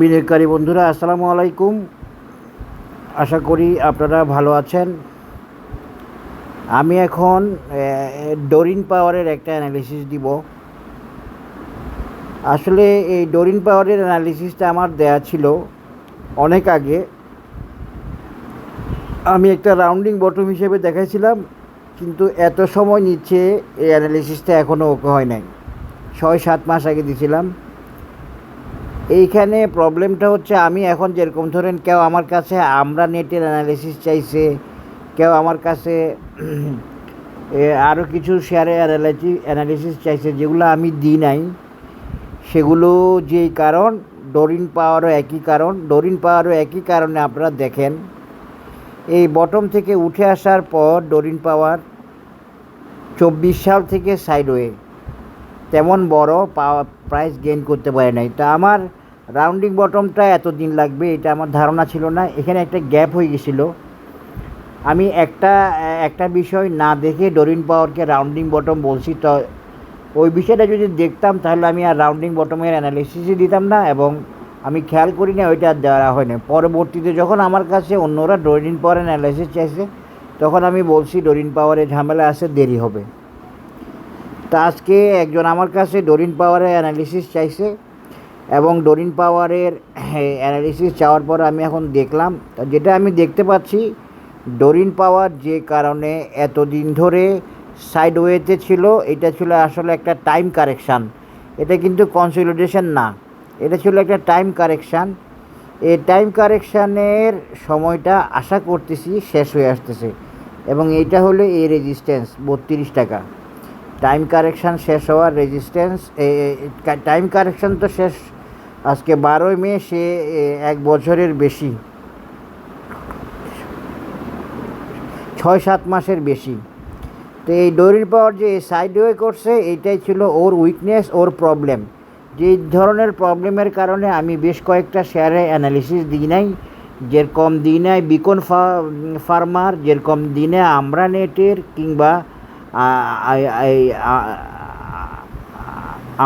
বিনিয়োগকারী বন্ধুরা আসসালামু আলাইকুম। আশা করি আপনারা ভালো আছেন। আমি এখন ডোরিন পাওয়ারের একটা অ্যানালিসিস দিব। আসলে এই ডোরিন পাওয়ারের অ্যানালিসিসটা আমার দেয়া ছিল অনেক আগে। আমি একটা রাউন্ডিং বটম হিসেবে দেখাইছিলাম, কিন্তু এত সময় নিচ্ছে এই অ্যানালিসিসটা এখনও ওকে হয় নাই। 6-7 মাস আগে দিয়েছিলাম। এইখানে প্রবলেমটা হচ্ছে, আমি এখন যেরকম ধরেন কেউ আমার কাছে আমরা নেটের অ্যানালিসিস চাইছে, কেউ আমার কাছে আরও কিছু শেয়ারের অ্যানালিসিস চাইছে, যেগুলো আমি দিই নাই। সেগুলো যেই কারণ, ডোরিন পাওয়ারও একই কারণ। ডোরিন পাওয়ারও একই কারণে আপনারা দেখেন, এই বটম থেকে উঠে আসার পর ডোরিন পাওয়ার 24 সাল থেকে সাইডওয়ে তেমন বড় প্রাইস গেইন করতে পারে নাই। তা আমার রাউন্ডিং বটমটা এত দিন লাগবে এটা আমার ধারণা ছিল না। এখানে একটা গ্যাপ হয়ে গেছিলো। আমি একটা বিষয় না দেখে ডোরিন পাওয়ারকে রাউন্ডিং বটম বলছি। তো ওই বিষয়টা যদি দেখতাম তাহলে আমি আর রাউন্ডিং বটমের অ্যানালিসিসই দিতাম না, এবং আমি খেয়াল করি না, ওইটা দেওয়া হয় না। পরবর্তীতে যখন আমার কাছে অন্যরা ডোরিন পাওয়ার অ্যানালিসিস চাইছে, তখন আমি বলছি ডোরিন পাওয়ারে ঝামেলা আছে, দেরি হবে। তা আজকে একজন আমার কাছে ডোরিন পাওয়ারের অ্যানালিসিস চাইছে, এবং ডোরিন পাওয়ারের অ্যানালিসিস চাওয়ার পর আমি এখন দেখলাম, যেটা আমি দেখতে পাচ্ছি, ডোরিন পাওয়ার যে কারণে এতদিন ধরে সাইডওয়েতে ছিল, এটা ছিল আসলে একটা টাইম কারেকশান। এটা কিন্তু কনসলিডেশন না, এটা ছিল একটা টাইম কারেকশান। এই টাইম কারেকশানের সময়টা আশা করতেছি শেষ হয়ে আসতেছে, এবং এইটা হলো এই রেজিস্ট্যান্স 32 টাকা। টাইম কারেকশান শেষ হওয়ার রেজিস্ট্যান্স, টাইম কারেকশান তো শেষ আজকে 12ই মে, সে 1 বছরের বেশি, 6-7 মাসের বেশি। তো এই ডোরিন পাওয়ার যে সাইডওয়ে করছে, এইটাই ছিল ওর উইকনেস, ওর প্রবলেম। যে ধরনের প্রবলেমের কারণে আমি বেশ কয়েকটা শেয়ারে অ্যানালিসিস দিই নাই। যেরকম দিই নাই বিকন ফার্মার, যেরকম দিই নাই আমরা নেটের, কিংবা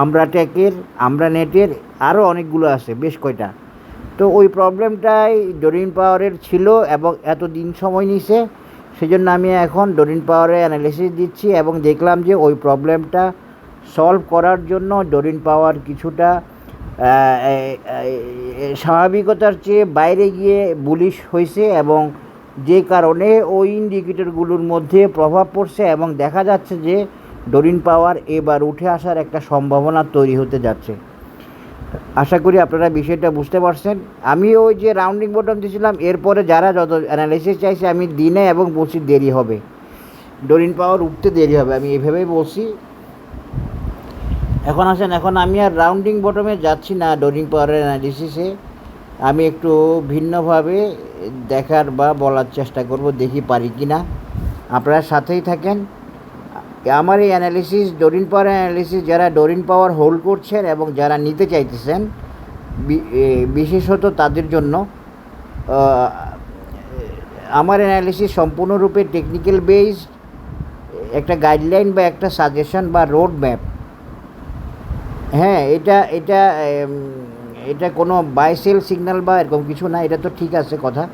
আমরা টেকের, আমরা নেটের, আরও অনেকগুলো আছে, বেশ কয়টা। তো ওই প্রবলেমটাই ডোরিন পাওয়ারের ছিল এবং এত দিন সময় নিছে। সেজন্য আমি এখন ডোরিন পাওয়ারের অ্যানালিসিস দিচ্ছি, এবং দেখলাম যে ওই প্রবলেমটা সলভ করার জন্য ডোরিন পাওয়ার কিছুটা স্বাভাবিকতার চেয়ে বাইরে গিয়ে বুলিশ হয়েছে, এবং যে কারণে ওই ইন্ডিকেটরগুলোর মধ্যে প্রভাব পড়ছে, এবং দেখা যাচ্ছে যে ডোরিন পাওয়ার এবার উঠে আসার একটা সম্ভাবনা তৈরি হতে যাচ্ছে। আশা করি আপনারা বিষয়টা বুঝতে পারছেন। আমি ওই যে রাউন্ডিং বটম দিয়েছিলাম, এরপরে যারা যত অ্যানালিসিস চাইছে আমি দিনে এবং বলছি দেরি হবে, ডোরিন পাওয়ার উঠতে দেরি হবে, আমি এভাবেই বলছি। এখন আসেন, এখন আমি আর রাউন্ডিং বটমে যাচ্ছি না ডোরিন পাওয়ারের অ্যানালিসিসে। আমি একটু ভিন্নভাবে দেখার বা বলার চেষ্টা করব, দেখি পারি কি না। আপনারা সাথেই থাকেন। আমার এই অ্যানালিসিস, ডোরিন পাওয়ার অ্যানালিসিস, যারা ডোরিন পাওয়ার হোল্ড করছেন এবং যারা নিতে চাইতেছেন, বিশেষত তাদের জন্য আমার অ্যানালিসিস সম্পূর্ণরূপে টেকনিক্যাল বেসড, একটা গাইডলাইন বা একটা সাজেশন বা রোড ম্যাপ। হ্যাঁ, এটা কোনো বাই সেল সিগন্যাল বা এরকম কিছু না, এটা তো ঠিক আছে কথা।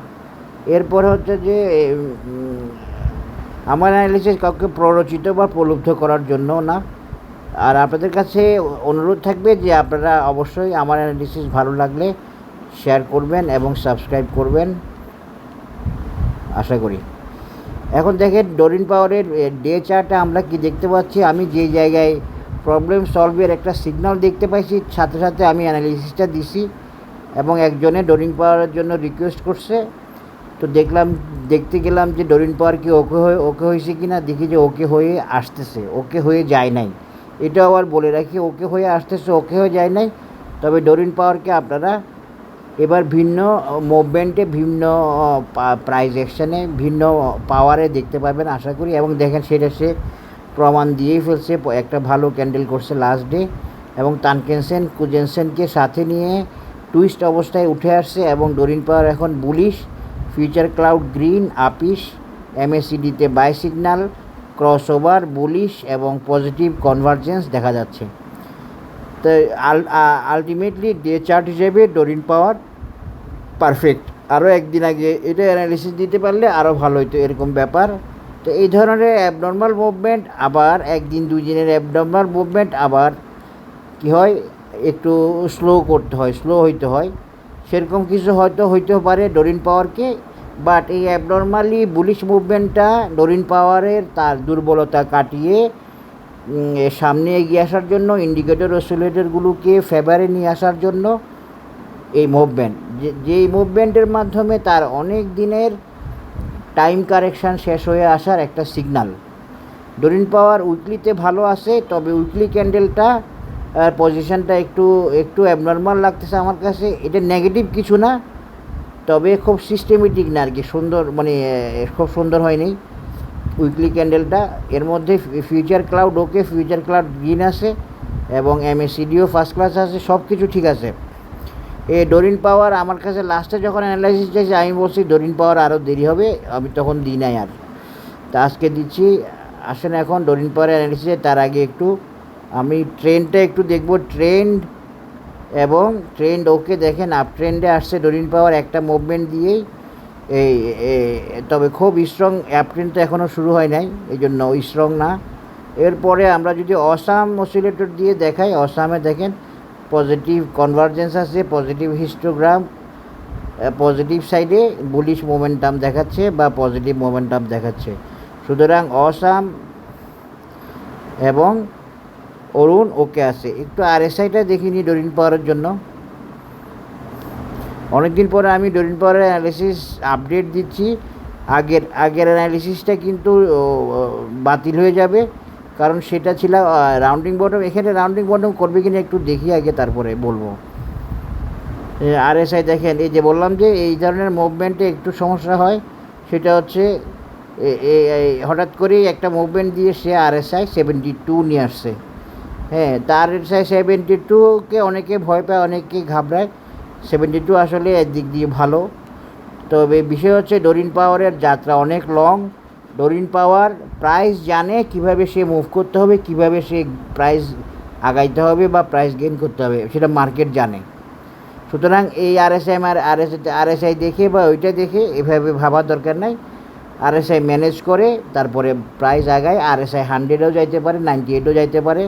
এরপর হচ্ছে যে আমার অ্যানালিসিস কাউকে প্ররোচিত বা প্রলুব্ধ করার জন্য না। আর আপনাদের কাছে অনুরোধ থাকবে যে আপনারা অবশ্যই আমার অ্যানালিসিস ভালো লাগলে শেয়ার করবেন এবং সাবস্ক্রাইব করবেন, আশা করি। এখন দেখেন ডোরিন পাওয়ারের ডে চার্টে আমরা কি দেখতে পাচ্ছি। আমি যে জায়গায় প্রবলেম সলভের একটা সিগন্যাল দেখতে পাইছি, সাথে সাথে আমি অ্যানালিসিসটা দিছি, এবং একজনে ডোরিন পাওয়ারের জন্য রিকোয়েস্ট করছে। তো দেখতে গেলাম যে ডোরিন পাওয়ার কি ওকে হয়েছে কি না, দেখি যে ওকে হয়ে আসতেছে, ওকে হয়ে যায় নাই। এটাও আবার বলে রাখি, ওকে হয়ে আসতেছে, ওকে হয়ে যায় নাই। তবে ডোরিন পাওয়ারকে আপনারা এবার ভিন্ন মুভমেন্টে, ভিন্ন প্রাইস অ্যাকশানে, ভিন্ন পাওয়ারে দেখতে পাবেন আশা করি। এবং দেখেন সেটা সে প্রমাণ দিয়েই ফেলছে, একটা ভালো ক্যান্ডেল করছে লাস্ট ডে, এবং তানকেনসেন কুজেনসেনকে সাথে নিয়ে টুইস্ট অবস্থায় উঠে আসছে, এবং ডোরিন পাওয়ার এখন বুলিশ। ফিউচার ক্লাউড গ্রিন, আপিস, এমএসিডিতে buy signal, cross over, bullish এবং পজিটিভ কনভার্জেন্স দেখা যাচ্ছে। তো আলটিমেটলি ডে চার্ট হিসেবে ডোরিন পাওয়ার পারফেক্ট। আরও একদিন আগে এটা অ্যানালিসিস দিতে পারলে আরও ভালো হতো, এরকম ব্যাপার। তো এই ধরনের অ্যাবনর্মাল মুভমেন্ট, আবার একদিন দুই দিনের অ্যাবনর্মাল মুভমেন্ট আবার কী হয়, একটু স্লো হইতে হয়। সেরকম কিছু হয়তো হইতেও পারে ডোরিন পাওয়ারকে, বাট এই অ্যাবনর্মালি বুলিশ মুভমেন্টটা ডোরিন পাওয়ারের তার দুর্বলতা কাটিয়ে সামনে এগিয়ে আসার জন্য, ইন্ডিকেটর অসিলেটরগুলোকে ফেভারে নিয়ে আসার জন্য এই মুভমেন্ট, যেই মুভমেন্টের মাধ্যমে তার অনেক দিনের টাইম কারেকশান শেষ হয়ে আসার একটা সিগনাল। ডোরিন পাওয়ার উইকলিতে ভালো আছে, তবে উইকলি ক্যান্ডেলটা পজিশানটা একটু অ্যাবনর্মাল লাগতেছে আমার কাছে। এটা নেগেটিভ কিছু না, তবে খুব সিস্টেমেটিক না আর কি, সুন্দর মানে খুব সুন্দর হয়নি উইকলি ক্যান্ডেলটা। এর মধ্যে ফিউচার ক্লাউড ওকে, ফিউচার ক্লাউড গ্রিন আছে এবং MACDও ফার্স্ট ক্লাস আছে, সব কিছু ঠিক আছে। এই ডোরিন পাওয়ার আমার কাছে লাস্টে যখন অ্যানালাইসিস চাইছে আমি বলছি ডোরিন পাওয়ার আরও দেরি হবে, আমি তখন দিই নাই আর। তা আজকে দিচ্ছি। আসেন এখন ডোরিন পাওয়ার অ্যানালিসিসে তার আগে একটু আমি ট্রেন্ডটা একটু দেখব। ট্রেন্ড ওকে, দেখেন আপ ট্রেন্ডে আসছে ডোরিন পাওয়ার একটা মুভমেন্ট দিয়েই। তবে খুব স্ট্রং আপ ট্রেন্ড তো এখনও শুরু হয় নাই, এই জন্য স্ট্রং না। এরপরে আমরা যদি অসাম অসিলেটর দিয়ে দেখাই, অসামে দেখেন পজিটিভ কনভার্জেন্স আছে, পজিটিভ হিস্টোগ্রাম, পজিটিভ সাইডে বুলিশ মোমেন্টাম দেখাচ্ছে বা পজিটিভ মোমেন্টাম দেখাচ্ছে। সুতরাং অসাম এবং অরুণ ওকে আছে। একটু RSIটা দেখিনি ডোরিন পাওয়ারের জন্য। অনেকদিন পরে আমি ডোরিন পাওয়ারের অ্যানালিসিস আপডেট দিচ্ছি। আগের অ্যানালিসিসটা কিন্তু বাতিল হয়ে যাবে, কারণ সেটা ছিল রাউন্ডিং বটম। এখানে রাউন্ডিং বটম করবে কিনা একটু দেখি আগে, তারপরে বলবো। RSI দেখেন, এই যে বললাম যে এই ধরনের মুভমেন্টে একটু সমস্যা হয়, সেটা হচ্ছে হঠাৎ করেই একটা মুভমেন্ট দিয়ে সে RSI 72 নিয়ে আসছে। হ্যাঁ, তার RSI 72কে অনেকে ভয় পায়, অনেকে ঘাবড়ায়। 72 আসলে একদিক দিয়ে ভালো, তবে বিষয় হচ্ছে ডোরিন পাওয়ারের যাত্রা অনেক লং। ডোরিন পাওয়ার প্রাইস জানে কিভাবে সে মুভ করতে হবে, কিভাবে সে প্রাইস আগাইতে হবে বা প্রাইস গেইন করতে হবে, সেটা মার্কেট জানে। সুতরাং এই RSI দেখে বা ওইটা দেখে এভাবে ভাবার দরকার নাই। RSI ম্যানেজ করে তারপরে প্রাইস আগায়। RSI 100ও যাইতে পারে, 98ও যাইতে পারে।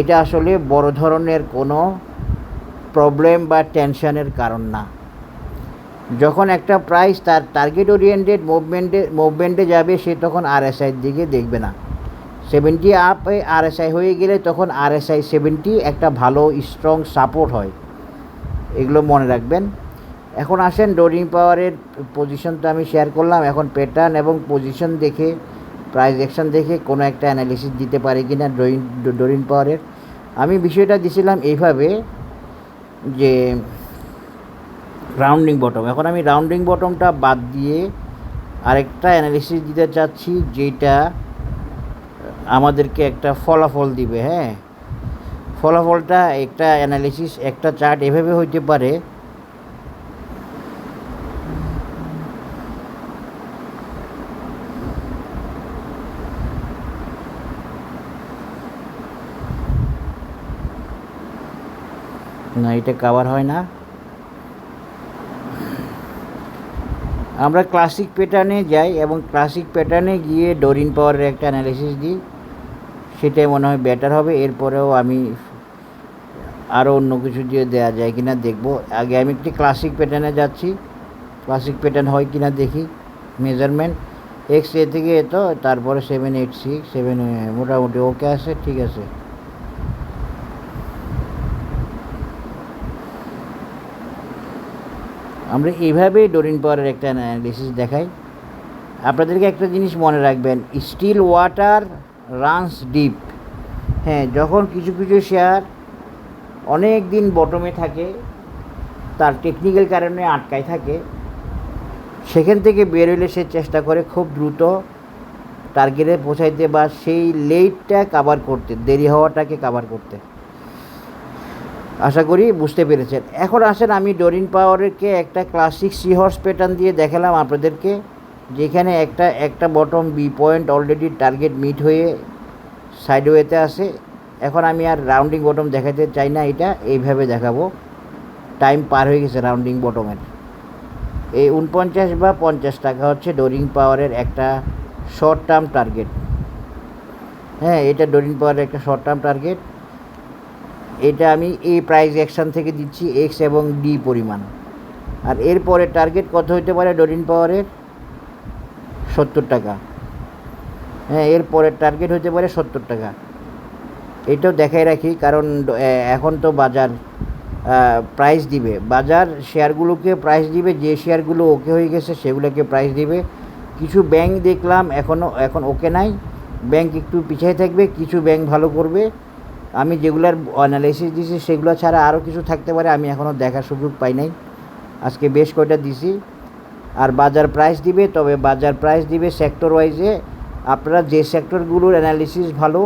এটা আসলে বড় ধরনের কোনো প্রবলেম বা টেনশনের কারণ না। যখন একটা প্রাইস তার টার্গেট ওরিয়েন্টেড মুভমেন্টে যাবে, সে তখন RSIর দিকে দেখবে না। 70 আপে RSI হয়ে গেলে তখন RSI 70 একটা ভালো স্ট্রং সাপোর্ট হয়, এগুলো মনে রাখবেন। এখন আসেন ডোরিন পাওয়ারের পজিশন তো আমি শেয়ার করলাম। এখন প্যাটার্ন এবং পজিশন দেখে, প্রাইস অ্যাকশন দেখে কোনো একটা অ্যানালিসিস দিতে পারে কি না ডোরিন পাওয়ারের। আমি বিষয়টা দিছিলাম এইভাবে যে রাউন্ডিং বটম। এখন আমি রাউন্ডিং বটমটা বাদ দিয়ে আরেকটা অ্যানালিসিস দিতে চাচ্ছি, যেটা আমাদেরকে একটা ফলাফল দিবে। হ্যাঁ, ফলাফলটা একটা অ্যানালিসিস, একটা চার্ট এভাবে হইতে পারে। না, এটা কভার হয় না। আমরা ক্লাসিক প্যাটার্নে যাই এবং ক্লাসিক প্যাটার্নে গিয়ে ডোরিন পাওয়ারের একটা অ্যানালিসিস দিই, সেটাই মনে হয় বেটার হবে। এরপরেও আমি আরও অন্য কিছু দিয়ে দেওয়া যায় কিনা দেখব। আগে আমি একটি ক্লাসিক প্যাটার্নে যাচ্ছি, ক্লাসিক প্যাটার্ন হয় কিনা দেখি। মেজারমেন্ট XA থেকে এতো, তারপরে 786 7 মোটামুটি ওকে আছে, ঠিক আছে। আমরা এইভাবেই ডোরিন পাওয়ারের একটা অ্যানালিসিস দেখাই। আপনাদেরকে একটা জিনিস মনে রাখবেন, স্টিল ওয়াটার রানস ডিপ। হ্যাঁ, যখন কিছু কিছু শেয়ার অনেক দিন বটমে থাকে, তার টেকনিক্যাল কারণে আটকায় থাকে, সেখান থেকে বেরোলে সে চেষ্টা করে খুব দ্রুত টার্গেটে পৌঁছাইতে বা সেই লেটটা কাভার করতে, দেরি হওয়াটাকে কাভার করতে। আশা করি বুঝতে পেরেছেন। এখন আসেন আমি ডোরিন পাওয়ারকে একটা ক্লাসিক সি হর্স প্যাটার্ন দিয়ে দেখালাম আপনাদেরকে, যেখানে একটা bottom B point already target meet হয়ে সাইডওয়েতে আসে এখন আমি আর রাউন্ডিং বটম দেখাতে চাই না, এটা এইভাবে দেখাবো। টাইম পার হয়ে গেছে রাউন্ডিং বটমের। এই 49 বা 50 টাকা হচ্ছে ডোরিং পাওয়ারের একটা শর্ট টার্ম টার্গেট। হ্যাঁ, এটা ডোরিং পাওয়ারের একটা শর্ট টার্ম টার্গেট। এটা আমি এই প্রাইস অ্যাকশান থেকে দিচ্ছি এক্স এবং ডি পরিমাণ। আর এরপরে টার্গেট কত হতে পারে ডোরিং পাওয়ারের? 70 টাকা। হ্যাঁ, এরপরের টার্গেট হতে পারে 70 টাকা। এটাও দেখাই রাখি, কারণ এখন তো বাজার প্রাইস দিবে, বাজার শেয়ারগুলোকে প্রাইস দিবে। যে শেয়ারগুলো ওকে হয়ে গেছে সেগুলোকে প্রাইস দিবে। কিছু ব্যাংক দেখলাম এখন ওকে নাই, ব্যাংক একটু পিছিয়ে থাকবে, কিছু ব্যাংক ভালো করবে। আমি যেগুলার অ্যানালাইসিস দিছি সেগুলো ছাড়া আরও কিছু থাকতে পারে, আমি এখনও দেখার সুযোগ পাই নাই। আজকে বেশ কয়টা দিছি। আর বাজার প্রাইস দিবে, তবে বাজার প্রাইস দিবে সেক্টর ওয়াইজে। আপনারা যে সেক্টরগুলোর অ্যানালিসিস ভালো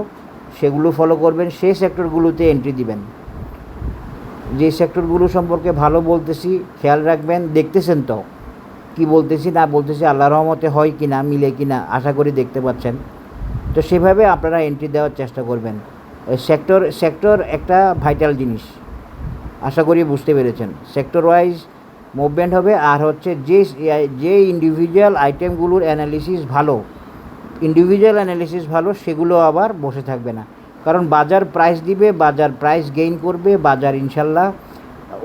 সেগুলো ফলো করবেন, সেই সেক্টরগুলোতে এন্ট্রি দিবেন। যে সেক্টরগুলো সম্পর্কে ভালো বলতেছি খেয়াল রাখবেন। দেখতেছেন তো কি বলতেছি না বলতেছি, আল্লাহর রহমতে হয় কি না, মিলে কি না, আশা করি দেখতে পাচ্ছেন। তো সেভাবে আপনারা এন্ট্রি দেওয়ার চেষ্টা করবেন। সেক্টর একটা ভাইটাল জিনিস, আশা করি বুঝতে পেরেছেন। সেক্টর ওয়াইজ মুভমেন্ট হবে। আর হচ্ছে যে ইন্ডিভিজুয়াল আইটেমগুলোর অ্যানালিসিস ভালো সেগুলো আবার বসে থাকবে না, কারণ বাজার প্রাইস দিবে, বাজার প্রাইস গেইন করবে। বাজার ইনশাল্লাহ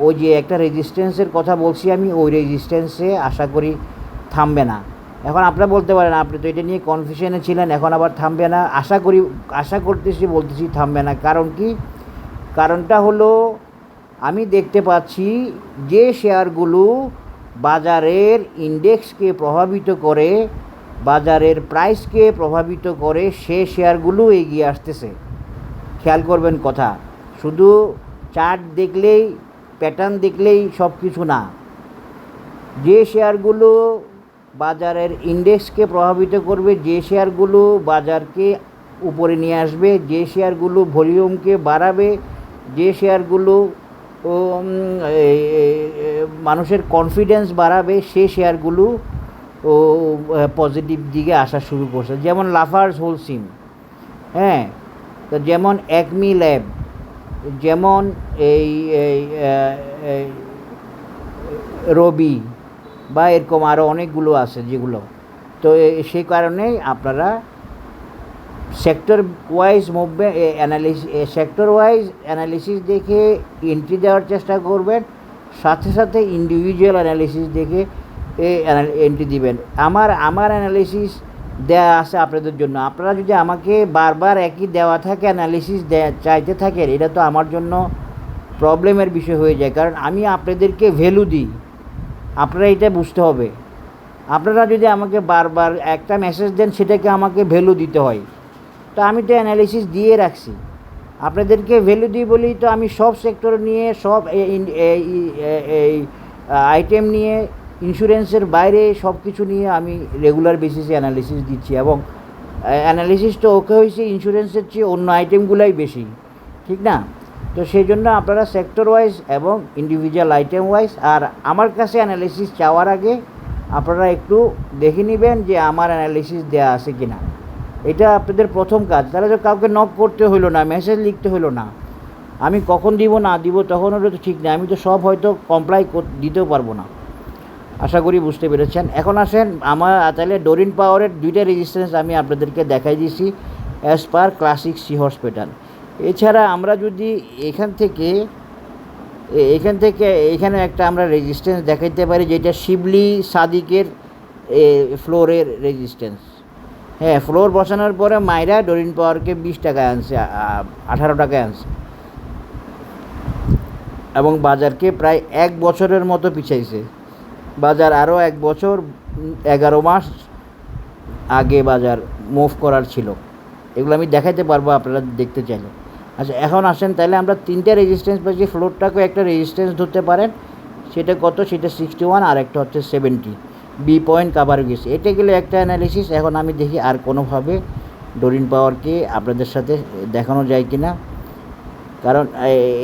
ওই যে একটা রেজিস্ট্যান্সের কথা বলছি আমি, ওই রেজিস্ট্যান্সে আশা করি থামবে না। এখন আপনারা বলতে পারেন আপনি তো এটা নিয়ে কনফিউশনে ছিলেন, এখন আবার থামবে না। আশা বলতেছি থামবে না। কারণ কি? কারণটা হলো আমি দেখতে পাচ্ছি যে শেয়ারগুলো বাজারের ইন্ডেক্সকে প্রভাবিত করে, বাজারের প্রাইসকে প্রভাবিত করে, সে শেয়ারগুলো এগিয়ে আসতেছে। খেয়াল করবেন কথা, শুধু চার্ট দেখলেই, প্যাটার্ন দেখলেই সব কিছু না। যে শেয়ারগুলো বাজারের ইন্ডেক্সকে প্রভাবিত করবে, যে শেয়ারগুলো বাজারকে উপরে নিয়ে আসবে, যে শেয়ারগুলো ভলিউমকে বাড়াবে, যে শেয়ারগুলো মানুষের কনফিডেন্স বাড়াবে, সে শেয়ারগুলো পজিটিভ দিকে আসা শুরু করছে। যেমন লাফার্জ হোলসিম, হ্যাঁ, তো যেমন একমি ল্যাব, যেমন এই রবি, বা এরকম আরও অনেকগুলো আছে যেগুলো। তো সেই কারণেই আপনারা সেক্টর ওয়াইজ অ্যানালিসিস দেখে এন্ট্রি দেওয়ার চেষ্টা করবেন, সাথে সাথে ইন্ডিভিজুয়াল অ্যানালিসিস দেখে এন্ট্রি দিবেন। আমার অ্যানালিসিস দেওয়া আছে আপনাদের জন্য। আপনারা যদি আমাকে বারবার একই দেওয়া থাকে অ্যানালিসিস চাইতে থাকেন, এটা তো আমার জন্য প্রবলেমের বিষয় হয়ে যায়। কারণ আমি আপনাদেরকে ভ্যালু দিই, আপনারা এটা বুঝতে হবে। আপনারা যদি আমাকে বারবার একটা মেসেজ দেন, সেটাকে আমাকে ভ্যালু দিতে হয়। তো আমি তো অ্যানালিসিস দিয়ে রাখছি, আপনাদেরকে ভ্যালু দিই বলেই তো আমি সব সেক্টর নিয়ে, সব এই আইটেম নিয়ে, ইন্স্যুরেন্সের বাইরে সব কিছু নিয়ে আমি রেগুলার বেসিসে অ্যানালিসিস দিচ্ছি। এবং অ্যানালিসিস তো ওকে হয়েছে ইন্স্যুরেন্সের চেয়ে অন্য আইটেমগুলোই বেশি, ঠিক না? তো সেই জন্য আপনারা সেক্টর ওয়াইজ এবং ইন্ডিভিজুয়াল আইটেম ওয়াইজ, আর আমার কাছে অ্যানালিসিস চাওয়ার আগে আপনারা একটু দেখে নেবেন যে আমার অ্যানালিসিস দেওয়া আছে কি না। এটা আপনাদের প্রথম কাজ। তাহলে তো কাউকে নক করতে হইলো না, মেসেজ লিখতে হইলো না। আমি কখন দিব না দিব তখন ওটা তো ঠিক নেই, আমি তো সব হয়তো কমপ্লাই দিতেও পারবো না। আশা করি বুঝতে পেরেছেন। এখন আসেন, আমার তাহলে ডোরিন পাওয়ারের দুইটা রেজিস্ট্যান্স আমি আপনাদেরকে দেখাই দিয়েছি as per classic seahorse pattern. এছাড়া আমরা যদি এখান থেকে এখানে একটা আমরা রেজিস্ট্যান্স দেখাইতে পারি, যেটা শিবলি সাদিকের ফ্লোরের রেজিস্ট্যান্স। হ্যাঁ, ফ্লোর বসানোর পরে মাইরা ডোরিন পাওয়ারকে 20 টাকায় আনছে, 18 টাকায় আনছে, এবং বাজারকে প্রায় 1 বছরের মতো পিছাইছে। বাজার আরও 1 বছর 11 মাস আগে বাজার মুভ করার ছিল। এগুলো আমি দেখাইতে পারবো আপনারা দেখতে চাইলে। আচ্ছা, এখন আসেন তাহলে আমরা 3টে রেজিস্ট্যান্স পাচ্ছি। ফ্লোরটাকেও একটা রেজিস্ট্যান্স ধরতে পারেন, সেটা কত? সেটা 61, আর একটা হচ্ছে 70। বি পয়েন্ট কাভার হয়ে গেছে। এটা গেলে একটা অ্যানালিসিস। এখন আমি দেখি আর কোনোভাবে ডোরিন পাওয়ারকে আপনাদের সাথে দেখানো যায় কি না। কারণ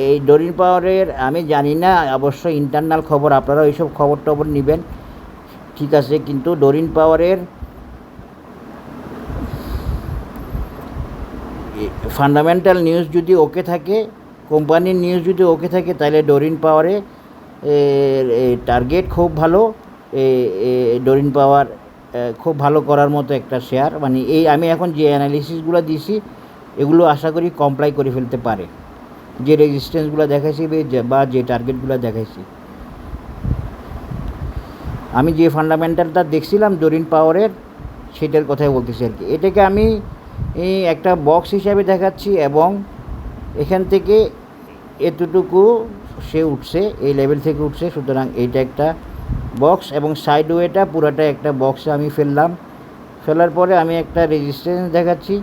এই ডোরিন পাওয়ারের আমি জানি না, অবশ্যই ইন্টারনাল খবর, আপনারা ওইসব খবর টবর নেবেন, ঠিক আছে। কিন্তু ডোরিন পাওয়ারের ফান্ডামেন্টাল নিউজ যদি ওকে থাকে, কোম্পানির নিউজ যদি ওকে থাকে, তাহলে ডোরিন পাওয়ারে টার্গেট খুব ভালো। ডোরিন পাওয়ার খুব ভালো করার মতো একটা শেয়ার, মানে এই আমি এখন যে অ্যানালিসিসগুলো দিছি এগুলো আশা করি কমপ্লাই করে ফেলতে পারে, যে রেজিস্ট্যান্সগুলো দেখাইছি বা যে টার্গেটগুলো দেখাইছি। আমি যে ফান্ডামেন্টালটা দেখছিলাম ডোরিন পাওয়ারের, সেটার কথাই বলতেছি আর কি। এটাকে আমি একটা বক্স হিসাবে দেখাচ্ছি, এবং এখান থেকে এতটুকু সে উঠছে, এই লেভেল থেকে উঠছে, সুতরাং এইটা একটা বক্স, এবং সাইড ওয়েটা পুরাটা একটা বক্সে আমি ফেলার পরে আমি একটা রেজিস্ট্যান্স দেখাচ্ছি।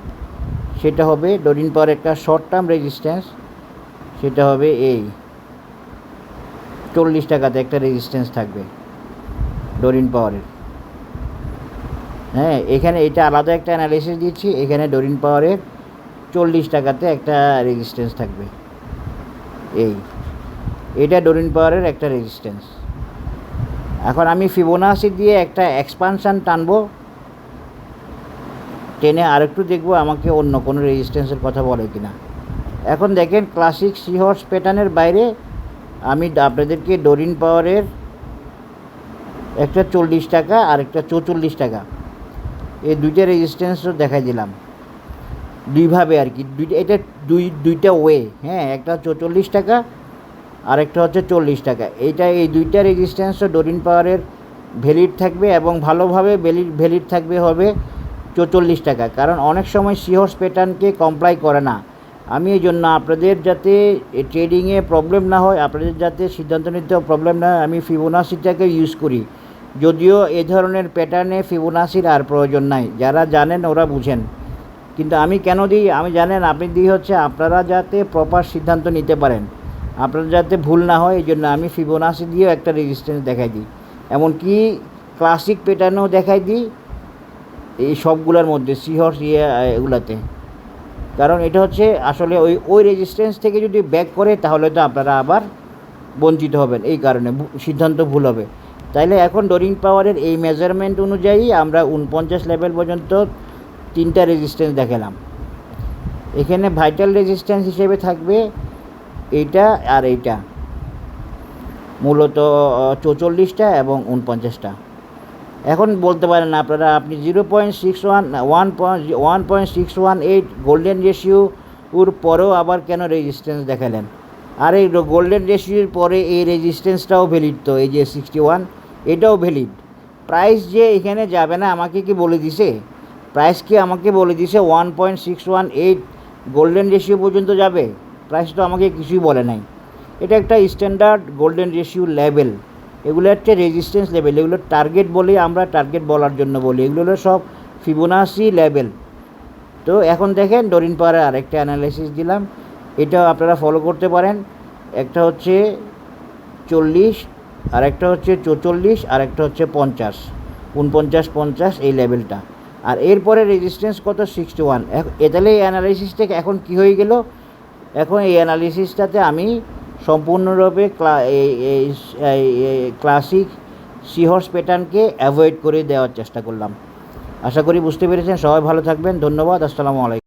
সেটা হবে ডোরিন পাওয়ার একটা শর্ট টার্ম রেজিস্ট্যান্স, সেটা হবে এই 40 টাকাতে একটা রেজিস্ট্যান্স থাকবে ডোরিন পাওয়ারের। হ্যাঁ, এখানে এটা আলাদা একটা অ্যানালিসিস দিচ্ছি। এখানে ডোরিন পাওয়ারের 40 টাকাতে একটা রেজিস্ট্যান্স থাকবে, এটা ডোরিন পাওয়ারের একটা রেজিস্ট্যান্স। এখন আমি ফিবোনাসি দিয়ে একটা এক্সপানশান টানবো, টেনে আরেকটু দেখবো আমাকে অন্য কোনো রেজিস্ট্যান্সের কথা বলে কিনা। এখন দেখেন ক্লাসিক সিহর্স প্যাটার্নের বাইরে আমি আপনাদেরকে ডোরিন পাওয়ারের একটা 40 টাকা আর একটা 44 টাকা, এই দুইটা রেজিস্ট্যান্সও দেখাই দিলাম দুইভাবে আর কি। এটা দুইটা ওয়ে, হ্যাঁ, একটা 44 টাকা আর একটা হচ্ছে 40 টাকা। এই দুইটা রেজিস্ট্যান্সও ডোরিন পাওয়ারের ভ্যালিড থাকবে, এবং ভালোভাবে ভ্যালিড থাকবে হবে 44 টাকা, কারণ অনেক সময় সিহর্স প্যাটার্নকে কমপ্লাই করে না। আমি এই জন্য আপনাদের যাতে ট্রেডিংয়ে প্রবলেম না হয়, আপনাদের যাতে সিদ্ধান্ত নিতেও প্রবলেম না হয়, আমি ফিবোনাসিটাকে ইউজ করি। যদিও এ ধরনের প্যাটার্নে ফিবোনাসির আর প্রয়োজন নাই, যারা জানেন ওরা বুঝেন, কিন্তু আমি কেন দিই আমি জানেন, আপনি দিই হচ্ছে আপনারা যাতে প্রপার সিদ্ধান্ত নিতে পারেন, আপনারা যাতে ভুল না হয়, এই জন্য আমি ফিবোনাসি দিয়েও একটা রেজিস্ট্যান্স দেখাই দিই, এমনকি ক্লাসিক প্যাটার্নেও দেখাই দিই, এই সবগুলোর মধ্যে সিহর্স এগুলাতে। কারণ এটা হচ্ছে আসলে ওই রেজিস্ট্যান্স থেকে যদি ব্যাক করে তাহলে তো আপনারা আবার বঞ্চিত হবেন, এই কারণে সিদ্ধান্ত ভুল হবে। তাইলে এখন ডোরিন পাওয়ারের এই মেজারমেন্ট অনুযায়ী আমরা 49 লেভেল পর্যন্ত 3টা রেজিস্ট্যান্স দেখালাম। এখানে ভাইটাল রেজিস্ট্যান্স হিসেবে থাকবে এইটা আর এইটা, মূলত 44টা এবং 49টা। এখন বলতে পারেন আপনারা, আপনি 1.618 গোল্ডেন রেশিওর পরেও আবার কেন রেজিস্ট্যান্স দেখালেন? আর এই গোল্ডেন রেশিওর পরে এই রেজিস্ট্যান্সটাও ভ্যালিড, তো এই যে 61 এটাও ভ্যালিড। প্রাইস যে এখানে যাবে না আমাকে কি বলে দিছে? প্রাইস কি আমাকে বলে দিছে 1.618 গোল্ডেন রেশিও পর্যন্ত যাবে? প্রাইস তো আমাকে কিছুই বলে নাই। এটা একটা স্ট্যান্ডার্ড গোল্ডেন রেশিও লেভেল, এগুলো হচ্ছে রেজিস্ট্যান্স লেভেল, এগুলো টার্গেট বলি আমরা, টার্গেট বলার জন্য বলি, এগুলো হলো সব ফিবোনাসি লেভেল। তো এখন দেখেন ডোরিন পাওয়ারের আরেকটা অ্যানালাইসিস দিলাম, এটাও আপনারা ফলো করতে পারেন। একটা হচ্ছে 40, আর একটা হচ্ছে 44, আর একটা হচ্ছে 50, 49-50 এই লেভেলটা। আর এরপরে রেজিস্ট্যান্স কত? 61। তাহলে এই অ্যানালাইসিসটা এখন কী হয়ে গেল? এখন এই অ্যানালিসিসটাতে আমি সম্পূর্ণরূপে ক্লাসিক সিহর্স প্যাটার্নকে অ্যাভয়েড করে দেওয়ার চেষ্টা করলাম। আশা করি বুঝতে পেরেছেন। সবাই ভালো থাকবেন, ধন্যবাদ, আসসালামু আলাইকুম।